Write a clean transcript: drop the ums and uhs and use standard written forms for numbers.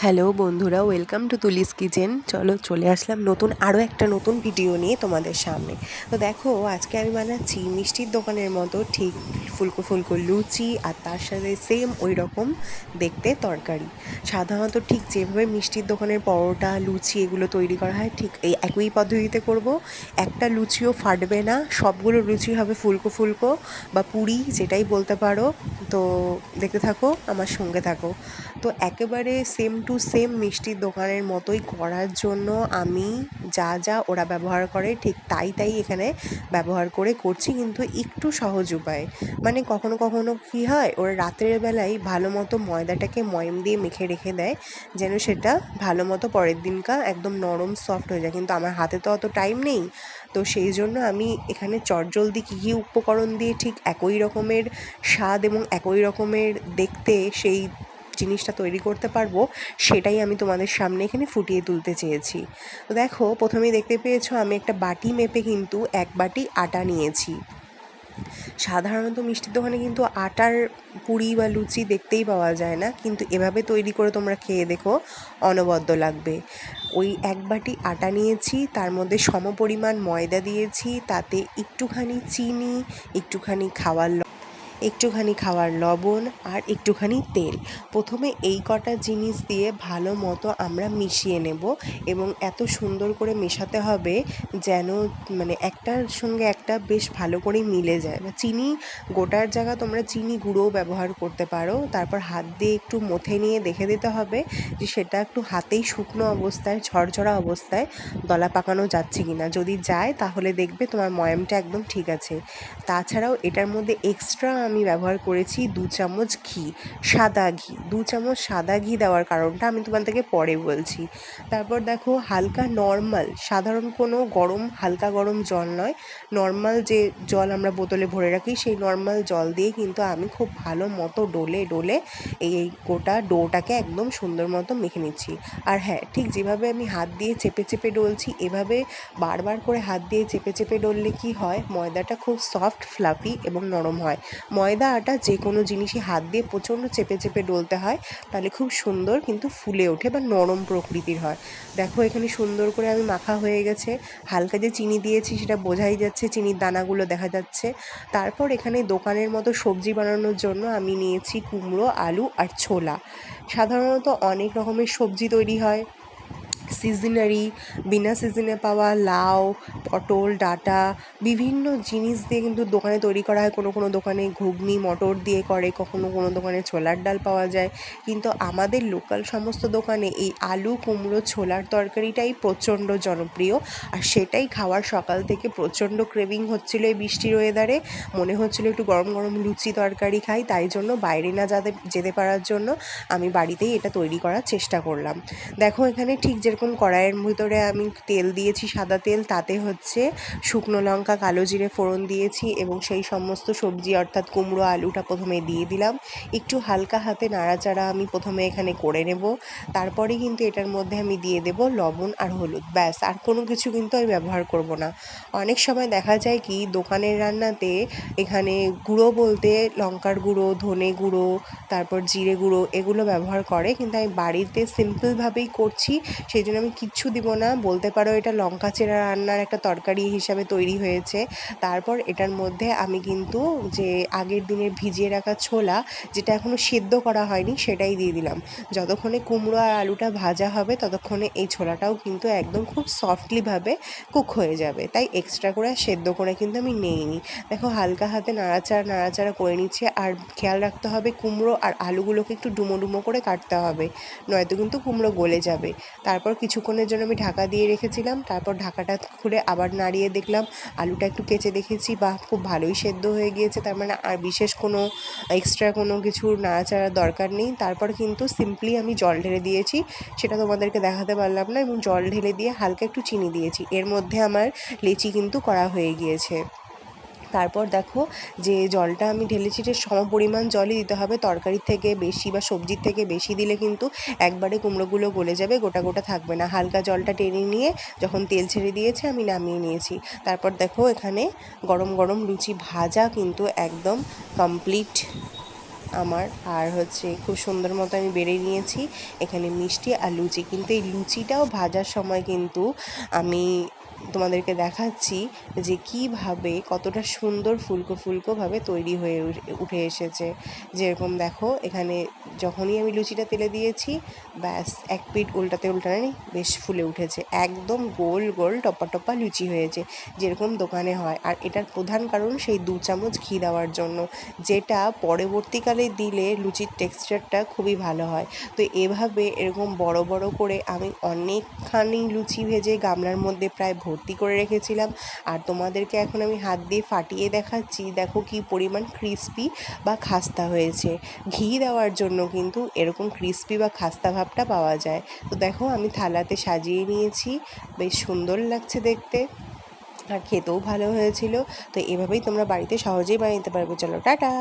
Hello বন্ধুরা, welcome to তুলিস kitchen. চলে আসলাম আরও একটা নতুন ভিডিও নিয়ে তোমাদের সামনে। তো দেখো, আজকে আমি বানাচ্ছি মিষ্টির দোকানের মতো ঠিক ফুলকো ফুলকো লুচি, আর তার সাথে সেম ওই রকম দেখতে তরকারি। সাধারণত ঠিক যেভাবে মিষ্টির দোকানের পরোটা, লুচি এগুলো তৈরি করা হয়, ঠিক এই একই পদ্ধতিতে করব। একটা লুচিও ফাটবে না, সবগুলো লুচি হবে ফুলকো ফুলকো বা পুরি, যেটাই বলতে পারো। তো দেখতে থাকো, আমার সঙ্গে থাকো। তো একেবারে সেম টু সেম মিষ্টির দোকানের মতোই করার জন্য আমি যা যা ওরা ব্যবহার করে ঠিক তাই এখানে ব্যবহার করে করছি, কিন্তু একটু সহজ উপায়। মানে কখনো কখনো কী হয়, ওরা রাত্রের বেলায় ভালো মতো ময়দাটাকে ময়ম দিয়ে মেখে রেখে দেয়, যেন সেটা ভালো মতো পরের দিনকা একদম নরম সফট হয়ে যায়। কিন্তু আমার হাতে তো অত টাইম নেই, তো সেই জন্য আমি এখানে চটজলদি কী কী উপকরণ দিয়ে ঠিক একই রকমের স্বাদ এবং একই রকমের দেখতে সেই জিনিসটা তৈরি করতে পারবো, সেটাই আমি তোমাদের সামনে এখানে ফুটিয়ে তুলতে চেয়েছি। তো দেখো, প্রথমেই দেখতে পেয়েছো আমি একটা বাটি মেপে কিন্তু 1 বাটি আটা নিয়েছি। সাধারণত মিষ্টির দোকানে কিন্তু আটার পুরি বা লুচি দেখতেই পাওয়া যায় না, কিন্তু এভাবে তৈরি করে তোমরা খেয়ে দেখো, অনবদ্য লাগবে। ওই 1 বাটি আটা নিয়েছি, তার মধ্যে সমপরিমাণ ময়দা দিয়েছি, তাতে একটুখানি চিনি, একটুখানি খাওয়ার লবণ আর একটুখানি তেল। প্রথমে এই কটা জিনিস দিয়ে ভালো মতো আমরা মিশিয়ে নেব, এবং এত সুন্দর করে মেশাতে হবে যেন মানে একটার সঙ্গে একটা বেশ ভালো করে মিলে যায়। বা চিনি গোটার জায়গা তোমরা চিনি গুঁড়োও ব্যবহার করতে পারো। তারপর হাত দিয়ে একটু মথে নিয়ে দেখে দিতে হবে যে সেটা একটু হাতেই শুকনো অবস্থায়, ঝরঝরা অবস্থায় দলা পাকানো যাচ্ছে কিনা। যদি যায় তাহলে দেখবে তোমার ময়ামটা একদম ঠিক আছে। তাছাড়াও এটার মধ্যে এক্সট্রা আমি ব্যবহার করেছি 2 চামচ ঘি, সাদা ঘি। 2 চামচ সাদা ঘি দেওয়ার কারণটা আমি তোমাদেরকে পরে বলছি। তারপর দেখো, হালকা নর্মাল সাধারণ কোনো হালকা গরম জল নয়, নর্মাল যে জল আমরা বোতলে ভরে রাখি সেই নর্মাল জল দিয়ে কিন্তু আমি খুব ভালো মতো ডলে এই গোটা ডোটাকে একদম সুন্দর মতো মেখে নিচ্ছি। আর হ্যাঁ, ঠিক যেভাবে আমি হাত দিয়ে চেপে ডলছি, এভাবে বারবার করে হাত দিয়ে চেপে ডললে কি হয়, ময়দাটা খুব সফট, ফ্লাফি এবং নরম হয়। ময়দা আটা যে কোনো জিনিসই হাত দিয়ে প্রচণ্ড চেপে ডলতে হয়, তাহলে খুব সুন্দর কিন্তু ফুলে ওঠে বা নরম প্রকৃতির হয়। দেখো, এখানে সুন্দর করে আমি মাখা হয়ে গেছে। হালকা যে চিনি দিয়েছি সেটা বোঝাই যাচ্ছে, চিনির দানাগুলো দেখা যাচ্ছে। তারপর এখানে দোকানের মতো সবজি বানানোর জন্য আমি নিয়েছি কুমড়ো, আলু আর ছোলা। সাধারণত অনেক রকমের সবজি তৈরি হয়, সিজনারি, বিনা সিজনে পাওয়া লাউ, পটল, ডাঁটা, বিভিন্ন জিনিস দিয়ে কিন্তু দোকানে তৈরি করা হয়। কোনো দোকানে ঘুগনি মটর দিয়ে করে, কোনো দোকানে ছোলার ডাল পাওয়া যায়। কিন্তু আমাদের লোকাল সমস্ত দোকানে এই আলু, কুমড়ো, ছোলার তরকারিটাই প্রচণ্ড জনপ্রিয়। আর সেটাই খাওয়ার সকাল থেকে প্রচণ্ড ক্রেভিং হচ্ছিলো এই বৃষ্টির ওয়েদারে। মনে হচ্ছিলো একটু গরম গরম লুচি তরকারি খাই, তাই জন্য বাইরে না যেতে পারার জন্য আমি বাড়িতেই এটা তৈরি করার চেষ্টা করলাম। দেখো, এখানে ঠিক যেরকম কড়াইয়ের ভিতরে আমি তেল দিয়েছি, সাদা তেল, তাতে হচ্ছে শুকনো লঙ্কা, কালো জিরে ফোড়ন দিয়েছি, এবং সেই সমস্ত সবজি অর্থাৎ কুমড়ো, আলুটা প্রথমে দিয়ে দিলাম। একটু হালকা হাতে নাড়াচাড়া আমি প্রথমে এখানে করে নেব। তারপরে কিন্তু এটার মধ্যে আমি দিয়ে দেব লবণ আর হলুদ, ব্যাস। আর কোনো কিছু কিন্তু আমি ব্যবহার করব না। অনেক সময় দেখা যায় কি, দোকানের রান্নাতে এখানে গুঁড়ো বলতে লঙ্কার গুঁড়ো, ধনে গুঁড়ো, তারপর জিরে গুঁড়ো এগুলো ব্যবহার করে, কিন্তু আমি বাড়িতে সিম্পলভাবেই করছি, সেই জন্য আমি কিচ্ছু দিব না। বলতে পারো এটা লঙ্কা চেরা রান্নার একটা তরকারি হিসাবে তৈরি হয়েছে। তারপর এটার মধ্যে আমি কিন্তু যে আগের দিনের ভিজিয়ে রাখা ছোলা, যেটা এখনও সেদ্ধ করা হয়নি, সেটাই দিয়ে দিলাম। যতক্ষণে কুমড়ো আর আলুটা ভাজা হবে ততক্ষণে এই ছোলাটাও কিন্তু একদম খুব সফটলিভাবে কুক হয়ে যাবে, তাই এক্সট্রা করে সেদ্ধ করে কিন্তু আমি নেইনি। দেখো, হালকা হাতে নাড়াচাড়া করে নিচ্ছে। আর খেয়াল রাখতে হবে কুমড়ো আর আলুগুলোকে একটু ডুমো করে কাটতে হবে, নয়তো কিন্তু কুমড়ো গলে যাবে। তারপর কিছুক্ষণের জন্য আমি ঢাকা দিয়ে রেখেছিলাম। তারপর ঢাকাটা খুলে আবার নাড়িয়ে দেখলাম, আলুটা একটু কেচে দেখেছি, বা খুব ভালোই সেদ্ধ হয়ে গিয়েছে। তার মানে আর বিশেষ কোনো এক্সট্রা কোনো কিছু নাড়াচাড়ার দরকার নেই। তারপর কিন্তু সিম্পলি আমি জল ঢেলে দিয়েছি, সেটা তোমাদেরকে দেখাতে পারলাম না, এবং জল ঢেলে দিয়ে হালকা একটু চিনি দিয়েছি। এর মধ্যে আমার লেচি কিন্তু করা হয়ে গিয়েছে। তারপর দেখো, যে জলটা আমি ঢেলেছি যে সমপরিমাণ জলই দিতে হবে, তরকারির থেকে বেশি বা সবজির থেকে বেশি দিলে কিন্তু একবারে কুমড়োগুলো গলে যাবে, গোটা থাকবে না। হালকা জলটা টেনে নিয়ে যখন তেল ছেড়ে দিয়েছে আমি নামিয়ে নিয়েছি। তারপর দেখো, এখানে গরম গরম লুচি ভাজা কিন্তু একদম কমপ্লিট আমার, আর হচ্ছে খুব সুন্দর মতো আমি বেড়ে নিয়েছি এখানে মিষ্টি আর লুচি। কিন্তু এই লুচিটাও ভাজার সময় কিন্তু আমি তোমাদেরকে দেখাচ্ছি যে কীভাবে কতটা সুন্দর ফুলকো ফুলকোভাবে তৈরি হয়ে উঠে এসেছে। যেরকম দেখো এখানে যখনই আমি লুচিটা তেলে দিয়েছি, ব্যাস এক পিঠ উল্টাতে উল্টাতে বেশ ফুলে উঠেছে, একদম গোল গোল টপা টপা লুচি হয়েছে যেরকম দোকানে হয়। আর এটার প্রধান কারণ সেই 2 চামচ ঘি দেওয়ার জন্য, যেটা পরবর্তীকালে দিলে লুচির টেক্সচারটা খুবই ভালো হয়। তো এভাবে এরকম বড় বড় করে আমি অনেকখানি লুচি ভেজে গামলার মধ্যে প্রায় ভর্তি করে রেখেছিলাম। আর তোমাদেরকে এখন আমি হাত দিয়ে ফাটিয়ে দেখাচ্ছি, দেখো কি পরিমাণ ক্রিস্পি বা খাস্তা হয়েছে। ঘি দেওয়ার জন্য কিন্তু এরকম ক্রিস্পি বা খাস্তা ভাবটা পাওয়া যায়। তো দেখো আমি থালাতে সাজিয়ে নিয়েছি, বেশ সুন্দর লাগছে দেখতে আর খেতেও ভালো হয়েছিল। তো এভাবেই তোমরা বাড়িতে সহজেই বানিয়ে নিতে পারবে। চলো টাটা।